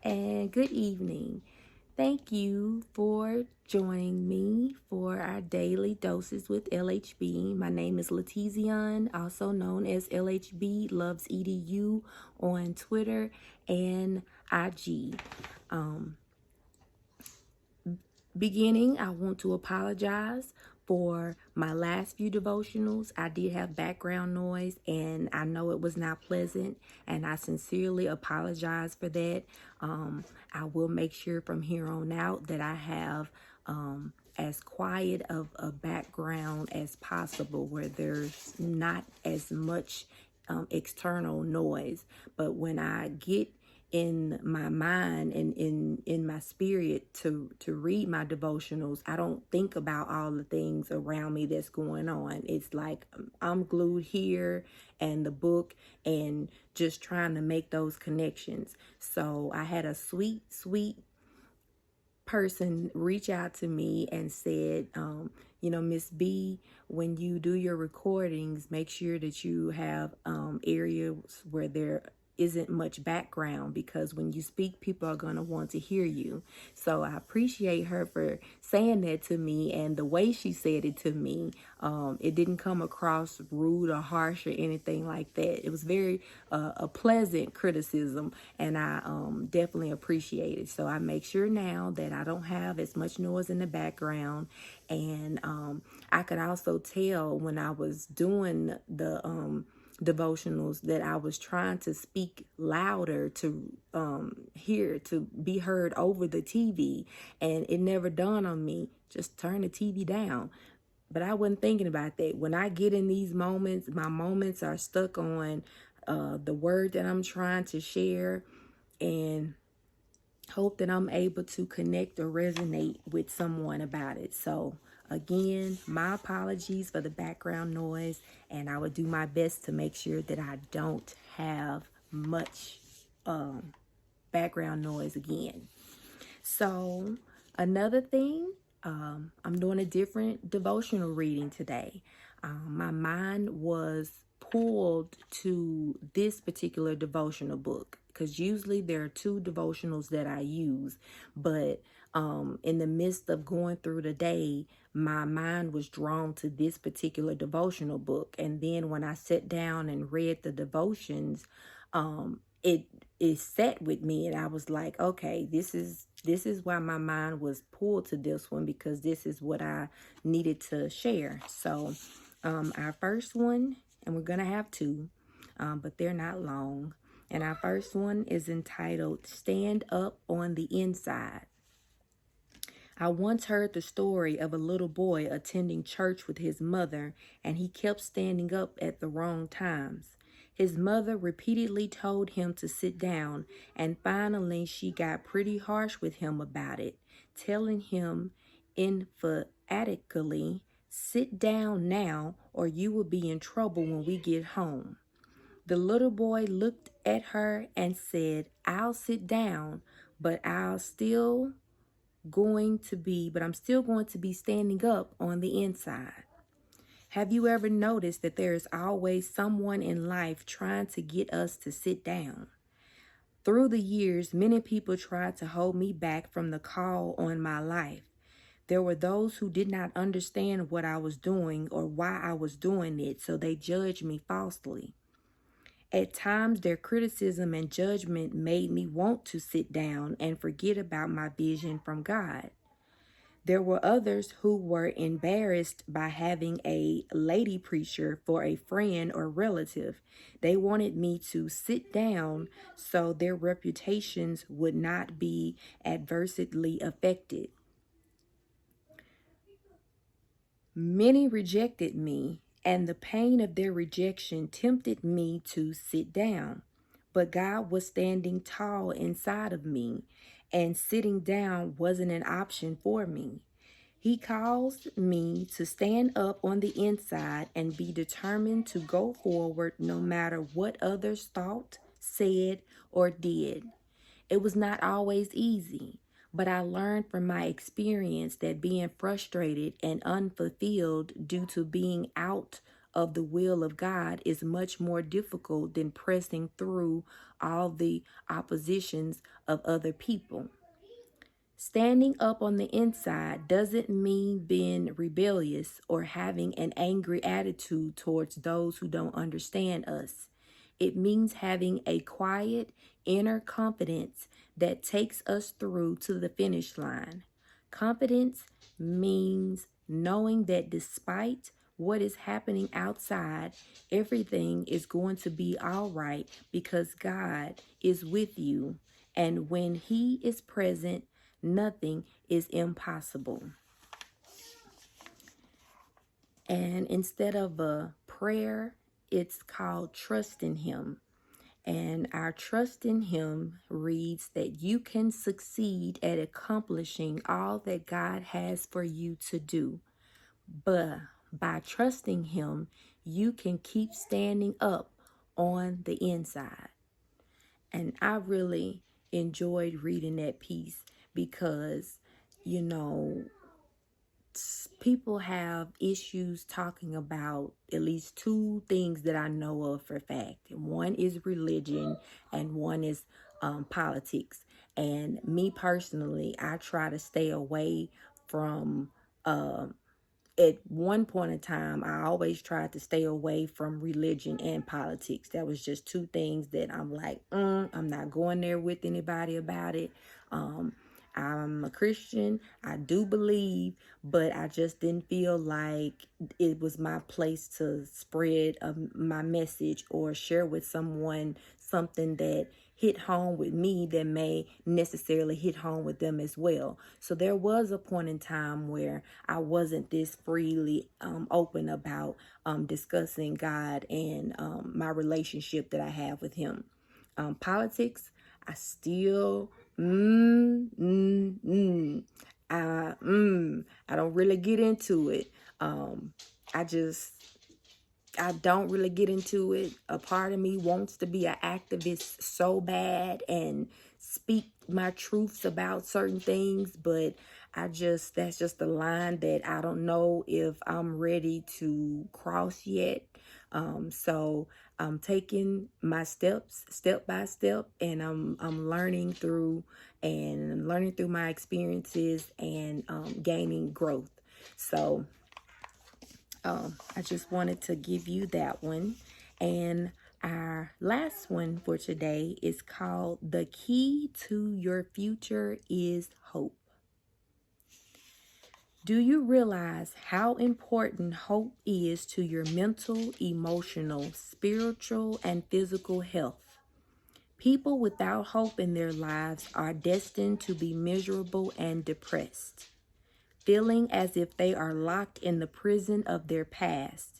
and good evening. Thank you for joining me for our daily doses with LHB. My name is Latizion, also known as LHB Loves EDU on Twitter and IG. Beginning, I want to apologize for my last few devotionals. I did have background noise and I know it was not pleasant, and I sincerely apologize for that. I will make sure from here on out that I have as quiet of a background as possible where there's not as much external noise. But when I get in my mind and in my spirit to read my devotionals, I don't think about all the things around me that's going on. It's like I'm glued here and the book and just trying to make those connections. So I had a sweet person reach out to me and said, Miss B, when you do your recordings, make sure that you have areas where there isn't much background, because when you speak, people are going to want to hear you. So I appreciate her for saying that to me, and the way she said it to me, it didn't come across rude or harsh or anything like that. It was very a pleasant criticism, and I definitely appreciate it. So I make sure now that I don't have as much noise in the background, and I could also tell when I was doing the devotionals that I was trying to speak louder to be heard over the TV, and it never dawned on me, just turn the TV down. But I wasn't thinking about that. When I get in these moments, my moments are stuck on the word that I'm trying to share, and hope that I'm able to connect or resonate with someone about it. So again, my apologies for the background noise, and I will do my best to make sure that I don't have much background noise again. So another thing, I'm doing a different devotional reading today. My mind was pulled to this particular devotional book because usually there are two devotionals that I use, but in the midst of going through the day, my mind was drawn to this particular devotional book. And then when I sat down and read the devotions, it sat with me, and I was like, okay, this is why my mind was pulled to this one, because this is what I needed to share. So our first one, and we're gonna have two, but they're not long. And our first one is entitled Stand Up on the Inside. I once heard the story of a little boy attending church with his mother, and he kept standing up at the wrong times. His mother repeatedly told him to sit down, and finally she got pretty harsh with him about it, telling him emphatically, "Sit down now, or you will be in trouble when we get home." The little boy looked at her and said, "I'll sit down, but I'm still going to be standing up on the inside." Have you ever noticed that there is always someone in life trying to get us to sit down? Through the years, many people tried to hold me back from the call on my life. There were those who did not understand what I was doing or why I was doing it, so they judged me falsely. At times, their criticism and judgment made me want to sit down and forget about my vision from God. There were others who were embarrassed by having a lady preacher for a friend or relative. They wanted me to sit down so their reputations would not be adversely affected. Many rejected me, and the pain of their rejection tempted me to sit down. But God was standing tall inside of me, and sitting down wasn't an option for me. He calls me to stand up on the inside and be determined to go forward no matter what others thought, said, or did. It was not always easy, but I learned from my experience that being frustrated and unfulfilled due to being out of the will of God is much more difficult than pressing through all the oppositions of other people. Standing up on the inside doesn't mean being rebellious or having an angry attitude towards those who don't understand us. It means having a quiet inner confidence that takes us through to the finish line. Confidence means knowing that despite what is happening outside, everything is going to be all right because God is with you. And when He is present, nothing is impossible. And instead of a prayer, it's called trust in Him. And our trust in Him reads that you can succeed at accomplishing all that God has for you to do. But by trusting Him, you can keep standing up on the inside. And I really enjoyed reading that piece because, you know, people have issues talking about at least two things that I know of for a fact. One is religion and one is politics. And me personally, I try to stay away from at one point in time, I always tried to stay away from religion and politics. That was just two things that I'm like, I'm not going there with anybody about it. I'm a Christian. I do believe, but I just didn't feel like it was my place to spread my message or share with someone something that hit home with me that may necessarily hit home with them as well. So there was a point in time where I wasn't this freely open about discussing God and my relationship that I have with Him. Politics, I still I don't really get into it. I don't really get into it. A part of me wants to be an activist so bad and speak my truths about certain things, but that's just the line that I don't know if I'm ready to cross yet. So I'm taking my steps step by step, and I'm learning through my experiences and gaining growth. So I just wanted to give you that one. And our last one for today is called The Key to Your Future is Hope. Do you realize how important hope is to your mental, emotional, spiritual, and physical health? People without hope in their lives are destined to be miserable and depressed, feeling as if they are locked in the prison of their past.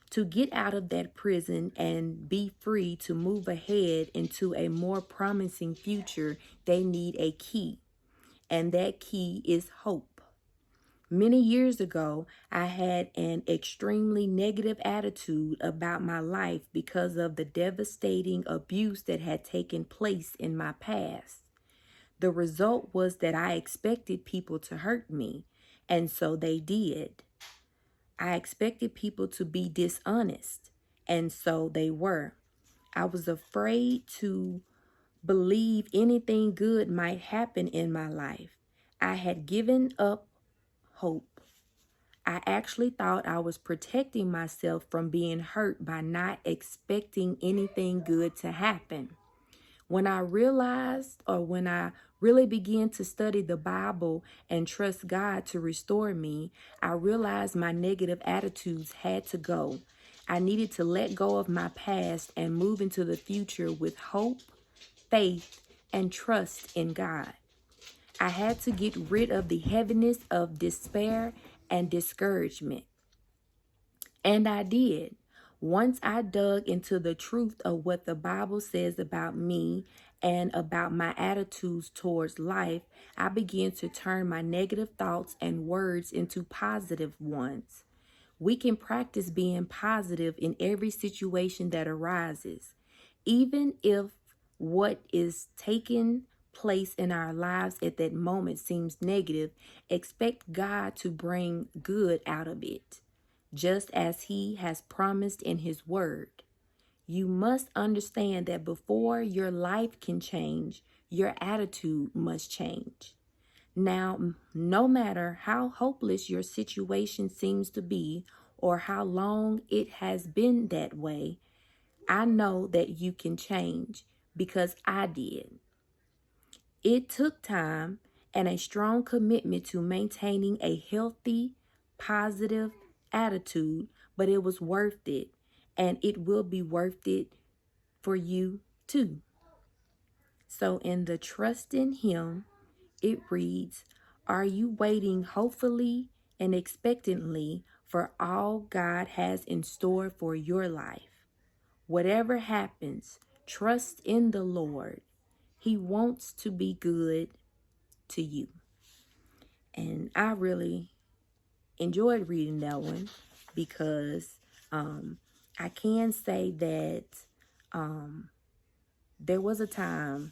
To get out of that prison and be free to move ahead into a more promising future, they need a key, and that key is hope. Many years ago, I had an extremely negative attitude about my life because of the devastating abuse that had taken place in my past. The result was that I expected people to hurt me, and so they did. I expected people to be dishonest, and so they were. I was afraid to believe anything good might happen in my life. I had given up hope. I actually thought I was protecting myself from being hurt by not expecting anything good to happen. When I really began to study the Bible and trust God to restore me, I realized my negative attitudes had to go. I needed to let go of my past and move into the future with hope, faith, and trust in God. I had to get rid of the heaviness of despair and discouragement. And I did. Once I dug into the truth of what the Bible says about me and about my attitudes towards life, I began to turn my negative thoughts and words into positive ones. We can practice being positive in every situation that arises. Even if what is taking place in our lives at that moment seems negative, expect God to bring good out of it. just as He has promised in His word. You must understand that before your life can change, your attitude must change. Now, no matter how hopeless your situation seems to be or how long it has been that way, I know that you can change because I did. It took time and a strong commitment to maintaining a healthy, positive attitude, but it was worth it, and it will be worth it for you too. So in the trust in Him, it reads, are you waiting hopefully and expectantly for all God has in store for your life? Whatever happens, trust in the Lord. He wants to be good to you. And I really enjoyed reading that one because I can say that there was a time,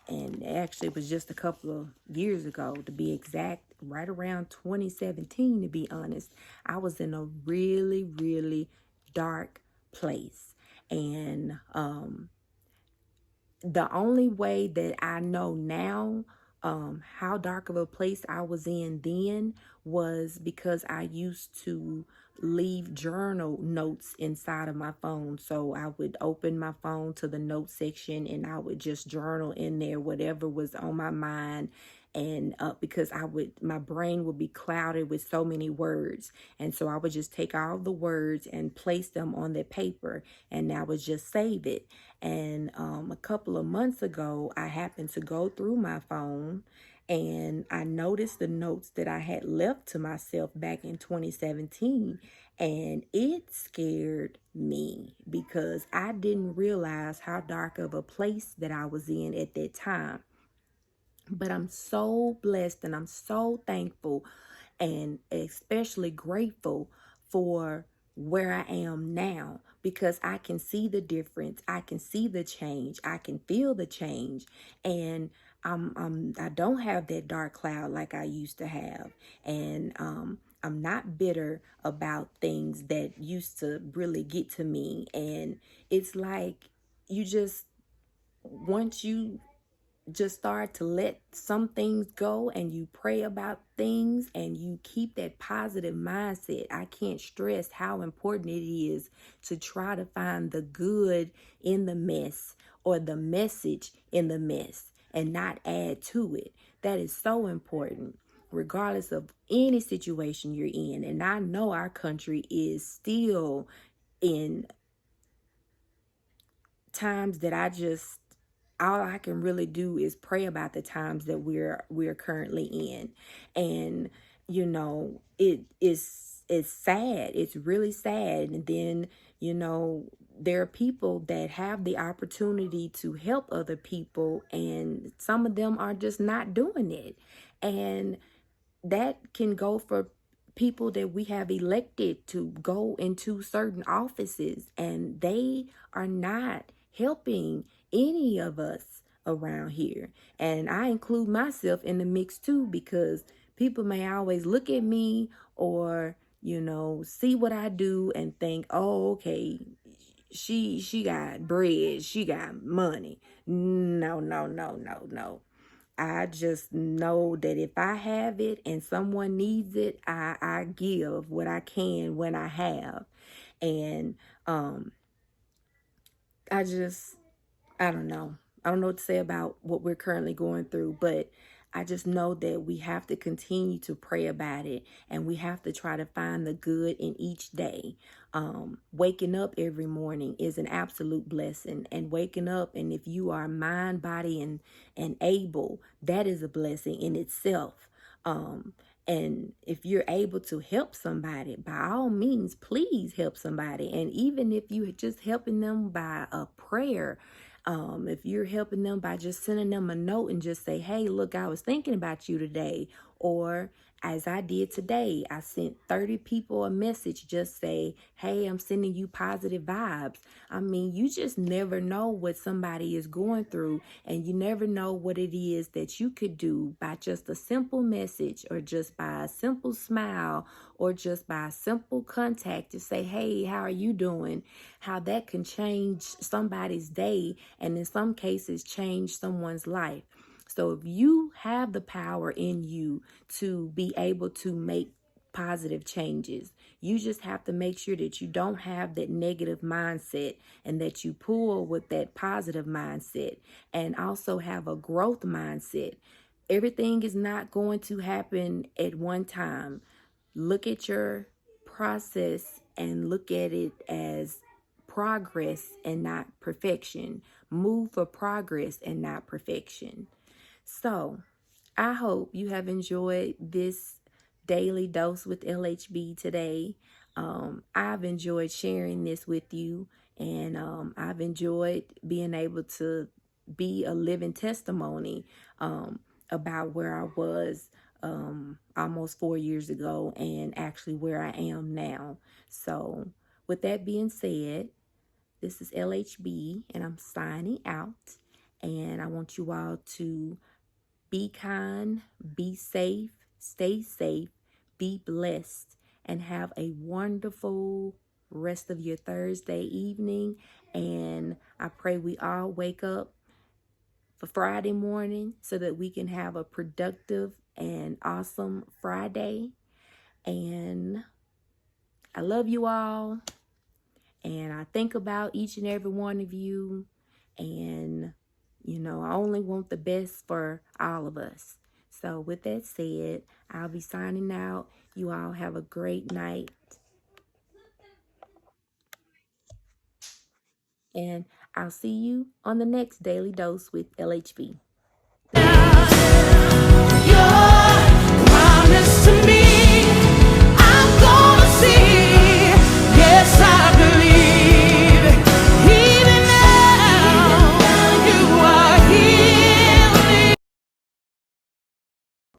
and actually it was just a couple of years ago to be exact, right around 2017 to be honest, I was in a really, really dark place. And the only way that I know now how dark of a place I was in then was because I used to leave journal notes inside of my phone. So I would open my phone to the note section and I would just journal in there whatever was on my mind. And because my brain would be clouded with so many words. And so I would just take all the words and place them on the paper and I would just save it. And a couple of months ago, I happened to go through my phone and I noticed the notes that I had left to myself back in 2017. And it scared me because I didn't realize how dark of a place that I was in at that time. But I'm so blessed and I'm so thankful and especially grateful for where I am now because I can see the difference. I can see the change. I can feel the change. And I don't have that dark cloud like I used to have. And I'm not bitter about things that used to really get to me. And it's like once you just start to let some things go and you pray about things and you keep that positive mindset. I can't stress how important it is to try to find the good in the mess or the message in the mess and not add to it. That is so important regardless of any situation you're in. And I know our country is still in times that all I can really do is pray about the times that we're currently in. And it's sad. It's really sad. And then there are people that have the opportunity to help other people and some of them are just not doing it. And that can go for people that we have elected to go into certain offices and they are not helping any of us around here. And I include myself in the mix too because people may always look at me or see what I do and think, oh, okay, she got bread, she got money. No, no, no, no, no. I just know that if I have it and someone needs it, I give what I can when I have. And I don't know. I don't know what to say about what we're currently going through, but I just know that we have to continue to pray about it and we have to try to find the good in each day. Waking up every morning is an absolute blessing, and waking up, and if you are mind, body, and able, that is a blessing in itself. And if you're able to help somebody, by all means, please help somebody. And even if you're just helping them by a prayer, if you're helping them by just sending them a note and just say, hey, look, I was thinking about you today, Or as I did today, I sent 30 people a message, just say, hey, I'm sending you positive vibes. I mean, you just never know what somebody is going through, and you never know what it is that you could do by just a simple message, or just by a simple smile, or just by a simple contact to say, hey, how are you doing? How that can change somebody's day, and in some cases change someone's life. So if you have the power in you to be able to make positive changes, you just have to make sure that you don't have that negative mindset, and that you pull with that positive mindset, and also have a growth mindset. Everything is not going to happen at one time. Look at your process and look at it as progress and not perfection. Move for progress and not perfection. So, I hope you have enjoyed this daily dose with LHB today. I've enjoyed sharing this with you, and I've enjoyed being able to be a living testimony about where I was almost 4 years ago, and actually where I am now. So, with that being said, this is LHB, and I'm signing out. And I want you all to be kind, be safe, stay safe, be blessed, and have a wonderful rest of your Thursday evening. And I pray we all wake up for Friday morning so that we can have a productive and awesome Friday. And I love you all. And I think about each and every one of you. And, I only want the best for all of us. So with that said, I'll be signing out. You all have a great night. And I'll see you on the next Daily Dose with LHB.